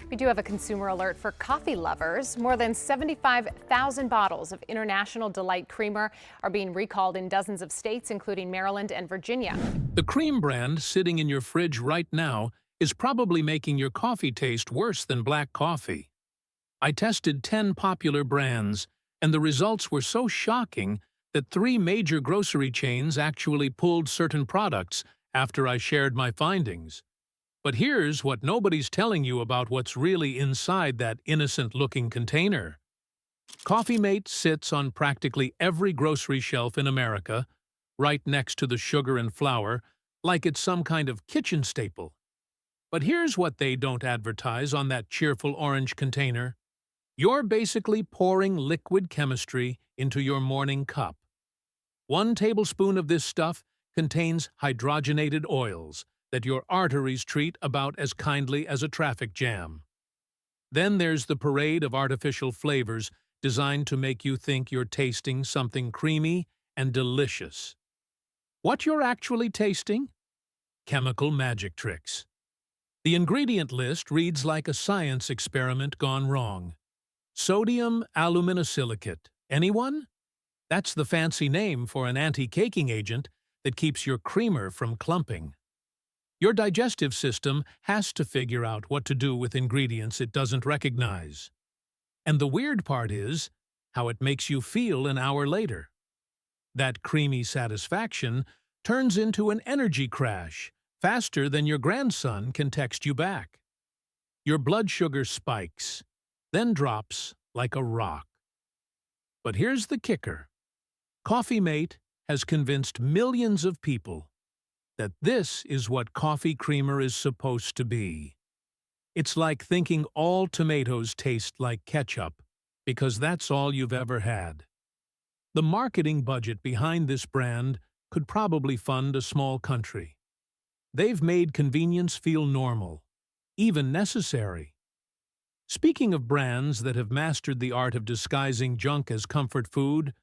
We do have a consumer alert for coffee lovers. More than 75,000 bottles of International Delight Creamer are being recalled in dozens of states, including Maryland and Virginia. The cream brand sitting in your fridge right now is probably making your coffee taste worse than black coffee. I tested 10 popular brands, and the results were so shocking that 3 major grocery chains actually pulled certain products after I shared my findings. But here's what nobody's telling you about what's really inside that innocent-looking container. Coffee Mate sits on practically every grocery shelf in America, right next to the sugar and flour, like it's some kind of kitchen staple. But here's what they don't advertise on that cheerful orange container. You're basically pouring liquid chemistry into your morning cup. 1 tablespoon of this stuff contains hydrogenated oils that your arteries treat about as kindly as a traffic jam. Then there's the parade of artificial flavors designed to make you think you're tasting something creamy and delicious. What you're actually tasting? Chemical magic tricks. The ingredient list reads like a science experiment gone wrong. Sodium aluminosilicate. Anyone? That's the fancy name for an anti-caking agent that keeps your creamer from clumping. Your digestive system has to figure out what to do with ingredients it doesn't recognize. And the weird part is how it makes you feel an hour later. That creamy satisfaction turns into an energy crash faster than your grandson can text you back. Your blood sugar spikes, then drops like a rock. But here's the kicker. Coffee Mate has convinced millions of people that this is what coffee creamer is supposed to be. It's like thinking all tomatoes taste like ketchup, because that's all you've ever had. The marketing budget behind this brand could probably fund a small country. They've made convenience feel normal, even necessary. Speaking of brands that have mastered the art of disguising junk as comfort food,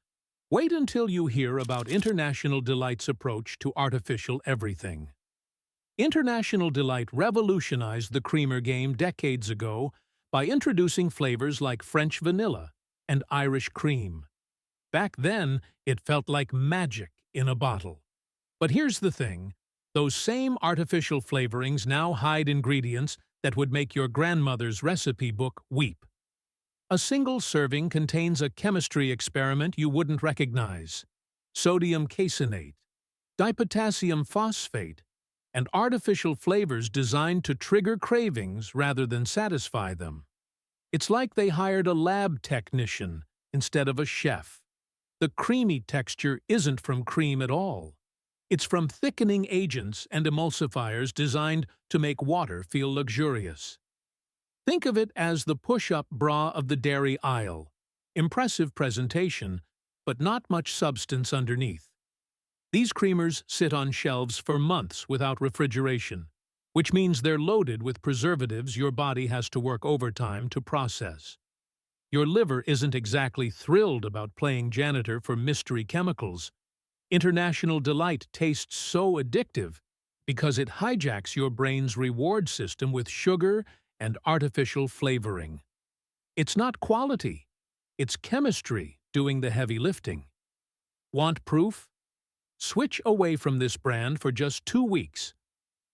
wait until you hear about International Delight's approach to artificial everything. International Delight revolutionized the creamer game decades ago by introducing flavors like French vanilla and Irish cream. Back then, it felt like magic in a bottle. But here's the thing. Those same artificial flavorings now hide ingredients that would make your grandmother's recipe book weep. A single serving contains a chemistry experiment you wouldn't recognize: sodium caseinate, dipotassium phosphate, and artificial flavors designed to trigger cravings rather than satisfy them. It's like they hired a lab technician instead of a chef. The creamy texture isn't from cream at all. It's from thickening agents and emulsifiers designed to make water feel luxurious. Think of it as the push-up bra of the dairy aisle. Impressive presentation, but not much substance underneath. These creamers sit on shelves for months without refrigeration, which means they're loaded with preservatives your body has to work overtime to process. Your liver isn't exactly thrilled about playing janitor for mystery chemicals. International Delight tastes so addictive because it hijacks your brain's reward system with sugar and artificial flavoring. It's not quality, it's chemistry doing the heavy lifting. Want proof? Switch away from this brand for just 2 weeks,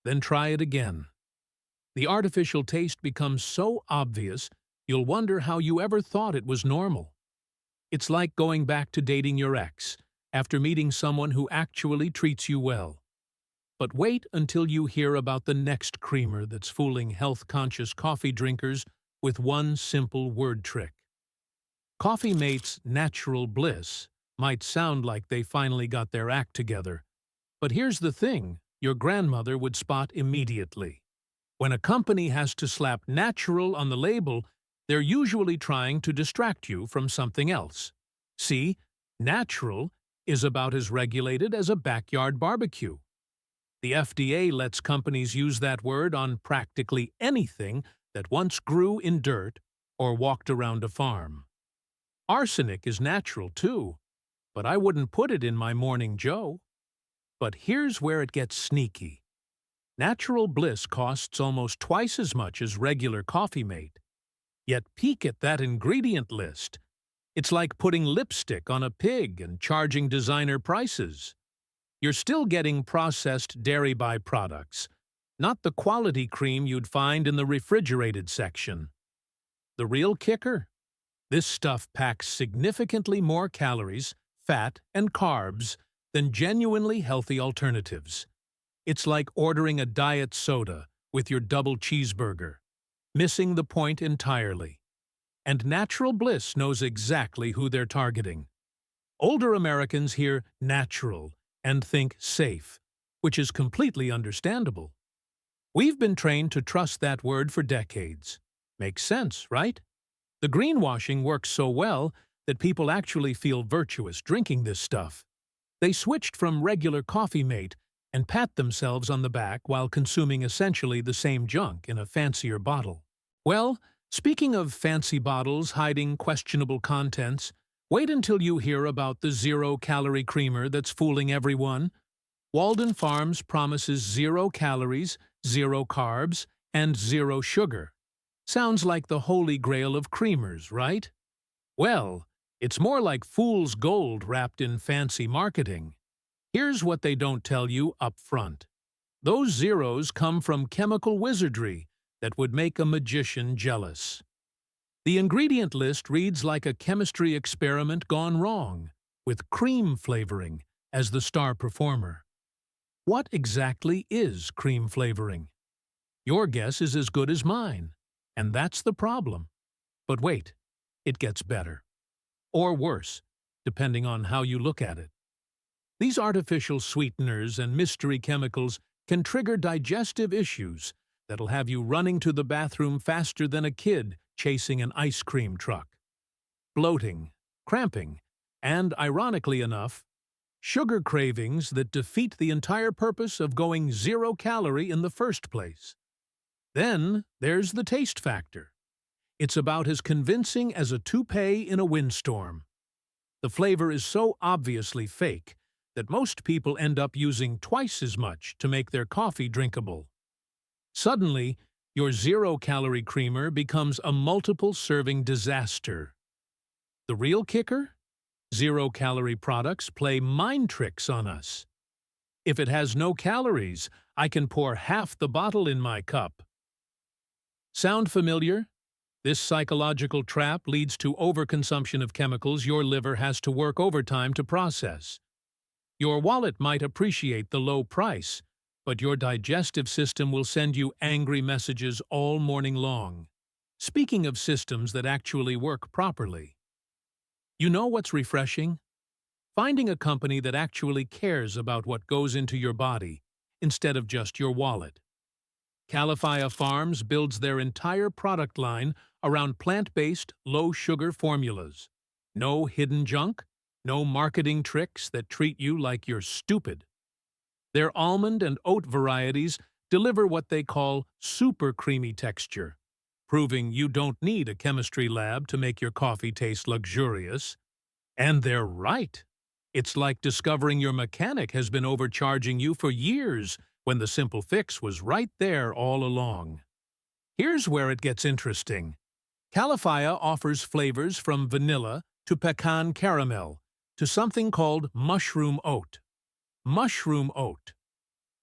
then try it again. The artificial taste becomes so obvious, you'll wonder how you ever thought it was normal. It's like going back to dating your ex after meeting someone who actually treats you well. But wait until you hear about the next creamer that's fooling health-conscious coffee drinkers with one simple word trick. Coffee Mate's Natural Bliss might sound like they finally got their act together, but here's the thing your grandmother would spot immediately. When a company has to slap natural on the label, they're usually trying to distract you from something else. See, natural is about as regulated as a backyard barbecue. The FDA lets companies use that word on practically anything that once grew in dirt or walked around a farm. Arsenic is natural too, but I wouldn't put it in my Morning Joe. But here's where it gets sneaky. Natural Bliss costs almost twice as much as regular Coffee Mate. Yet peek at that ingredient list. It's like putting lipstick on a pig and charging designer prices. You're still getting processed dairy byproducts, not the quality cream you'd find in the refrigerated section. The real kicker? This stuff packs significantly more calories, fat, and carbs than genuinely healthy alternatives. It's like ordering a diet soda with your double cheeseburger, missing the point entirely. And Natural Bliss knows exactly who they're targeting. Older Americans hear natural and think safe, which is completely understandable. We've been trained to trust that word for decades. Makes sense, right? The greenwashing works so well that people actually feel virtuous drinking this stuff. They switched from regular Coffee Mate and pat themselves on the back while consuming essentially the same junk in a fancier bottle. Well, speaking of fancy bottles hiding questionable contents, wait until you hear about the zero-calorie creamer that's fooling everyone. Walden Farms promises 0 calories, 0 carbs, and 0 sugar. Sounds like the holy grail of creamers, right? Well, it's more like fool's gold wrapped in fancy marketing. Here's what they don't tell you up front. Those zeros come from chemical wizardry that would make a magician jealous. The ingredient list reads like a chemistry experiment gone wrong, with cream flavoring as the star performer. What exactly is cream flavoring? Your guess is as good as mine, and that's the problem. But wait, it gets better. Or worse, depending on how you look at it. These artificial sweeteners and mystery chemicals can trigger digestive issues that'll have you running to the bathroom faster than a kid chasing an ice cream truck. Bloating, cramping, and, ironically enough, sugar cravings that defeat the entire purpose of going 0 calorie in the first place. Then there's the taste factor. It's about as convincing as a toupee in a windstorm. The flavor is so obviously fake that most people end up using twice as much to make their coffee drinkable. Suddenly, your 0-calorie creamer becomes a multiple-serving disaster. The real kicker? 0-calorie products play mind tricks on us. If it has no calories, I can pour half the bottle in my cup. Sound familiar? This psychological trap leads to overconsumption of chemicals your liver has to work overtime to process. Your wallet might appreciate the low price, but your digestive system will send you angry messages all morning long. Speaking of systems that actually work properly, you know what's refreshing? Finding a company that actually cares about what goes into your body instead of just your wallet. Califia Farms builds their entire product line around plant-based, low-sugar formulas. No hidden junk, no marketing tricks that treat you like you're stupid. Their almond and oat varieties deliver what they call super creamy texture, proving you don't need a chemistry lab to make your coffee taste luxurious. And they're right. It's like discovering your mechanic has been overcharging you for years when the simple fix was right there all along. Here's where it gets interesting. Califia offers flavors from vanilla to pecan caramel to something called mushroom oat. Mushroom oat.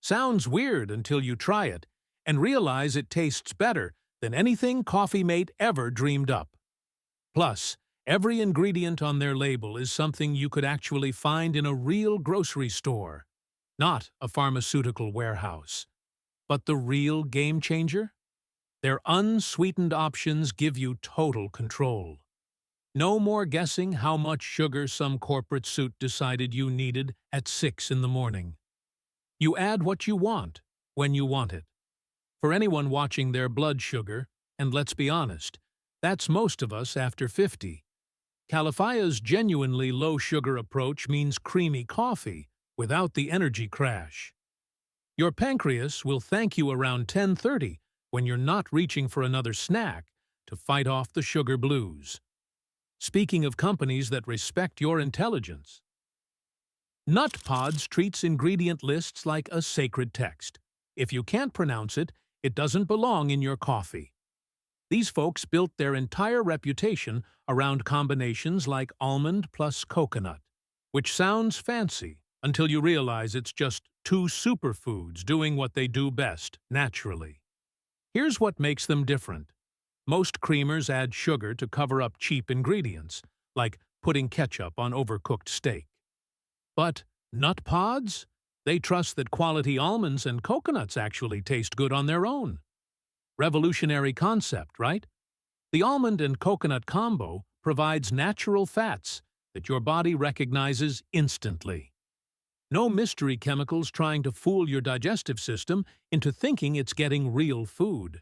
Sounds weird until you try it and realize it tastes better than anything Coffee Mate ever dreamed up. Plus, every ingredient on their label is something you could actually find in a real grocery store, not a pharmaceutical warehouse. But the real game changer? Their unsweetened options give you total control. No more guessing how much sugar some corporate suit decided you needed at 6 in the morning. You add what you want, when you want it. For anyone watching their blood sugar, and let's be honest, that's most of us after 50, Califia's genuinely low-sugar approach means creamy coffee without the energy crash. Your pancreas will thank you around 10:30 when you're not reaching for another snack to fight off the sugar blues. Speaking of companies that respect your intelligence, Nut Pods treats ingredient lists like a sacred text. if you can't pronounce it, it doesn't belong in your coffee. These folks built their entire reputation around combinations like almond plus coconut, which sounds fancy until you realize it's just two superfoods doing what they do best, naturally. Here's what makes them different. Most creamers add sugar to cover up cheap ingredients, like putting ketchup on overcooked steak. But nut pods? They trust that quality almonds and coconuts actually taste good on their own. Revolutionary concept, right? The almond and coconut combo provides natural fats that your body recognizes instantly. No mystery chemicals trying to fool your digestive system into thinking it's getting real food.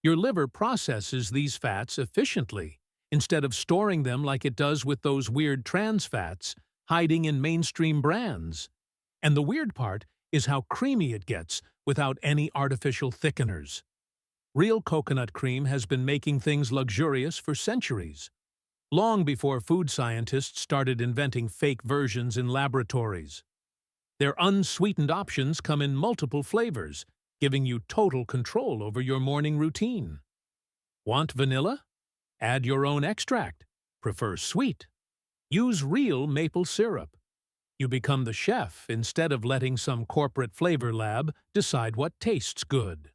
Your liver processes these fats efficiently, instead of storing them like it does with those weird trans fats hiding in mainstream brands. And the weird part is how creamy it gets without any artificial thickeners. Real coconut cream has been making things luxurious for centuries, long before food scientists started inventing fake versions in laboratories. Their unsweetened options come in multiple flavors, giving you total control over your morning routine. Want vanilla? Add your own extract. Prefer sweet? Use real maple syrup. You become the chef instead of letting some corporate flavor lab decide what tastes good.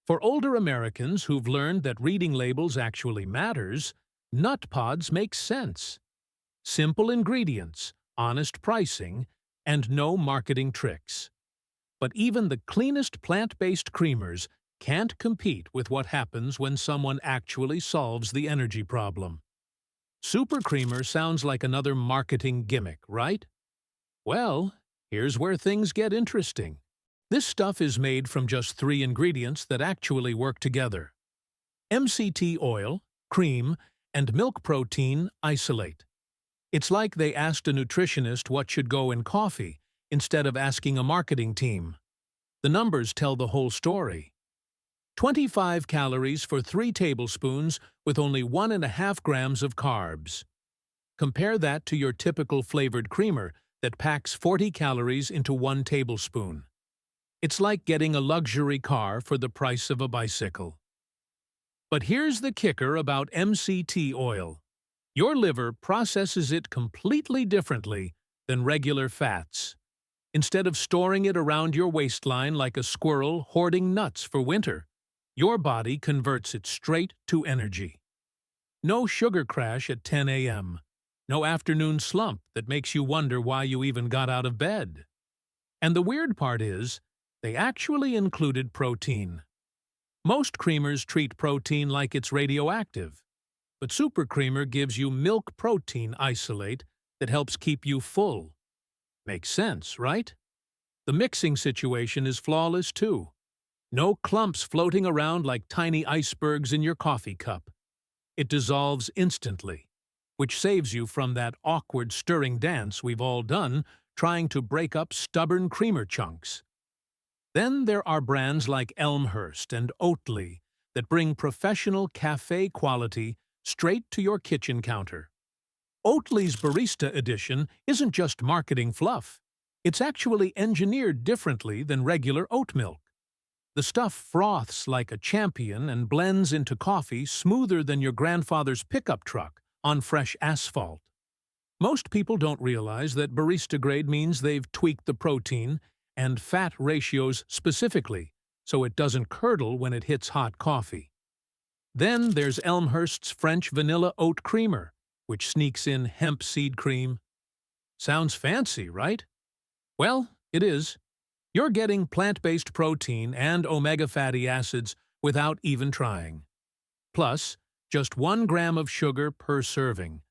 For older Americans who've learned that reading labels actually matters, nut pods make sense. Simple ingredients, honest pricing, and no marketing tricks. But even the cleanest plant-based creamers can't compete with what happens when someone actually solves the energy problem. Super creamer sounds like another marketing gimmick, right? Well, here's where things get interesting. This stuff is made from just 3 ingredients that actually work together: MCT oil, cream, and milk protein isolate. It's like they asked a nutritionist what should go in coffee instead of asking a marketing team. The numbers tell the whole story. 25 calories for 3 tablespoons with only 1.5 grams of carbs. Compare that to your typical flavored creamer that packs 40 calories into 1 tablespoon. It's like getting a luxury car for the price of a bicycle. But here's the kicker about MCT oil. Your liver processes it completely differently than regular fats. Instead of storing it around your waistline like a squirrel hoarding nuts for winter, your body converts it straight to energy. No sugar crash at 10 a.m. No afternoon slump that makes you wonder why you even got out of bed. And the weird part is, they actually included protein. Most creamers treat protein like it's radioactive, but Super Creamer gives you milk protein isolate that helps keep you full. Makes sense, right? The mixing situation is flawless too. No clumps floating around like tiny icebergs in your coffee cup. It dissolves instantly, which saves you from that awkward stirring dance we've all done trying to break up stubborn creamer chunks. Then there are brands like Elmhurst and Oatly that bring professional cafe quality straight to your kitchen counter. Oatly's Barista Edition isn't just marketing fluff. It's actually engineered differently than regular oat milk. The stuff froths like a champion and blends into coffee smoother than your grandfather's pickup truck on fresh asphalt. Most people don't realize that barista grade means they've tweaked the protein and fat ratios specifically, so it doesn't curdle when it hits hot coffee. Then there's Elmhurst's French Vanilla Oat Creamer, which sneaks in hemp seed cream. Sounds fancy, right? Well, it is. You're getting plant-based protein and omega fatty acids without even trying. Plus, just 1 gram of sugar per serving.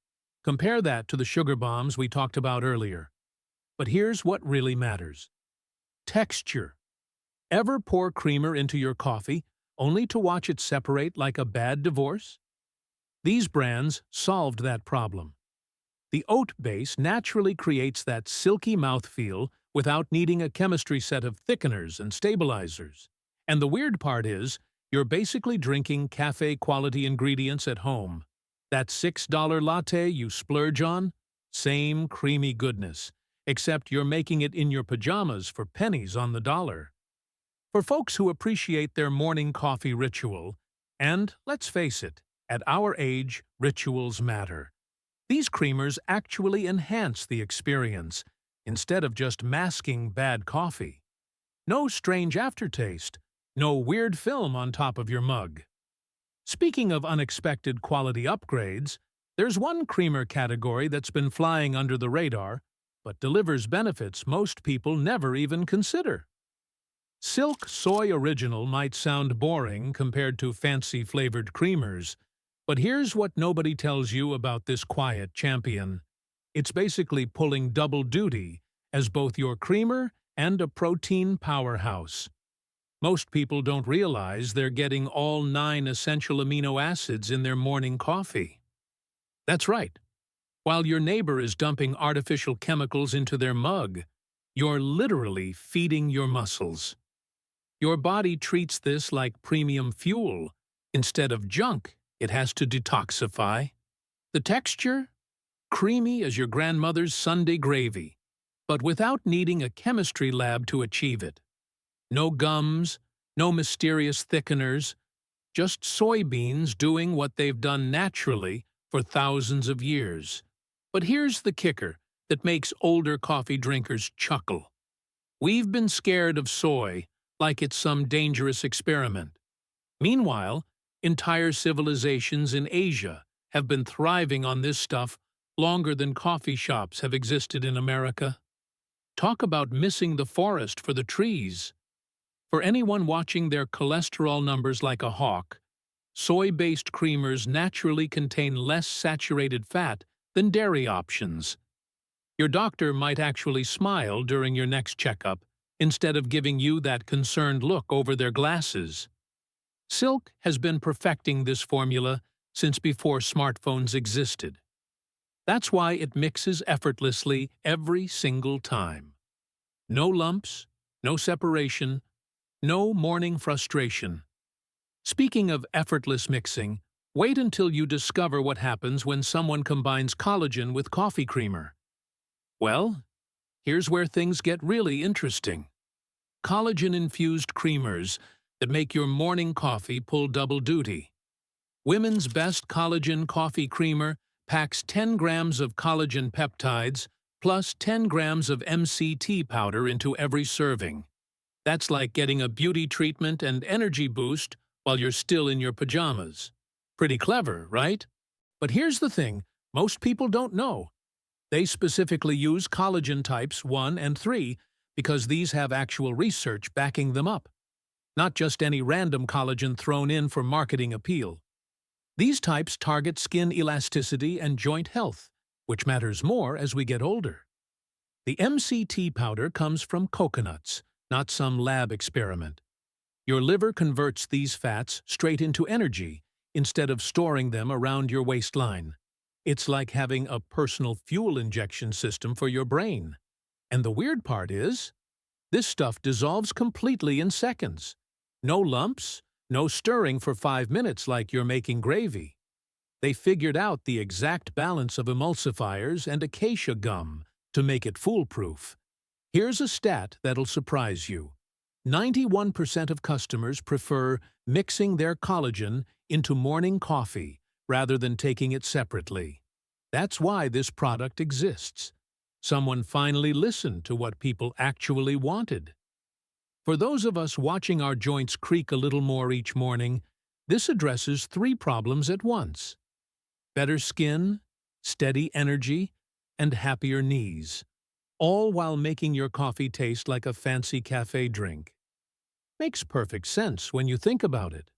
Compare that to the sugar bombs we talked about earlier. But here's what really matters. Texture. Ever pour creamer into your coffee only to watch it separate like a bad divorce? These brands solved that problem. The oat base naturally creates that silky mouthfeel without needing a chemistry set of thickeners and stabilizers. And the weird part is, you're basically drinking cafe-quality ingredients at home. That $6 latte you splurge on? Same creamy goodness, except you're making it in your pajamas for pennies on the dollar. For folks who appreciate their morning coffee ritual, and let's face it, at our age, rituals matter. These creamers actually enhance the experience, instead of just masking bad coffee. No strange aftertaste, no weird film on top of your mug. Speaking of unexpected quality upgrades, there's one creamer category that's been flying under the radar, but delivers benefits most people never even consider. Silk Soy Original might sound boring compared to fancy-flavored creamers, but here's what nobody tells you about this quiet champion. It's basically pulling double duty as both your creamer and a protein powerhouse. Most people don't realize they're getting all 9 essential amino acids in their morning coffee. That's right. While your neighbor is dumping artificial chemicals into their mug, you're literally feeding your muscles. Your body treats this like premium fuel. Instead of junk, it has to detoxify. The texture? Creamy as your grandmother's Sunday gravy, but without needing a chemistry lab to achieve it. No gums, no mysterious thickeners, just soybeans doing what they've done naturally for thousands of years. But here's the kicker that makes older coffee drinkers chuckle. We've been scared of soy like it's some dangerous experiment. Meanwhile, entire civilizations in Asia have been thriving on this stuff longer than coffee shops have existed in America. Talk about missing the forest for the trees. For anyone watching their cholesterol numbers like a hawk, soy-based creamers naturally contain less saturated fat than dairy options. Your doctor might actually smile during your next checkup instead of giving you that concerned look over their glasses. Silk has been perfecting this formula since before smartphones existed. That's why it mixes effortlessly every single time. No lumps, no separation, no morning frustration. Speaking of effortless mixing, wait until you discover what happens when someone combines collagen with coffee creamer. Well, here's where things get really interesting. Collagen-infused creamers that make your morning coffee pull double duty. Women's Best Collagen Coffee Creamer packs 10 grams of collagen peptides plus 10 grams of MCT powder into every serving. That's like getting a beauty treatment and energy boost while you're still in your pajamas. Pretty clever, right? But here's the thing most people don't know. They specifically use collagen types 1 and 3 because these have actual research backing them up. Not just any random collagen thrown in for marketing appeal. These types target skin elasticity and joint health, which matters more as we get older. The MCT powder comes from coconuts, not some lab experiment. Your liver converts these fats straight into energy instead of storing them around your waistline. It's like having a personal fuel injection system for your brain. And the weird part is, this stuff dissolves completely in seconds. No lumps, no stirring for 5 minutes like you're making gravy. They figured out the exact balance of emulsifiers and acacia gum to make it foolproof. Here's a stat that'll surprise you. 91% of customers prefer mixing their collagen into morning coffee rather than taking it separately. That's why this product exists. Someone finally listened to what people actually wanted. For those of us watching our joints creak a little more each morning, this addresses 3 problems at once: better skin, steady energy, and happier knees, all while making your coffee taste like a fancy cafe drink. Makes perfect sense when you think about it.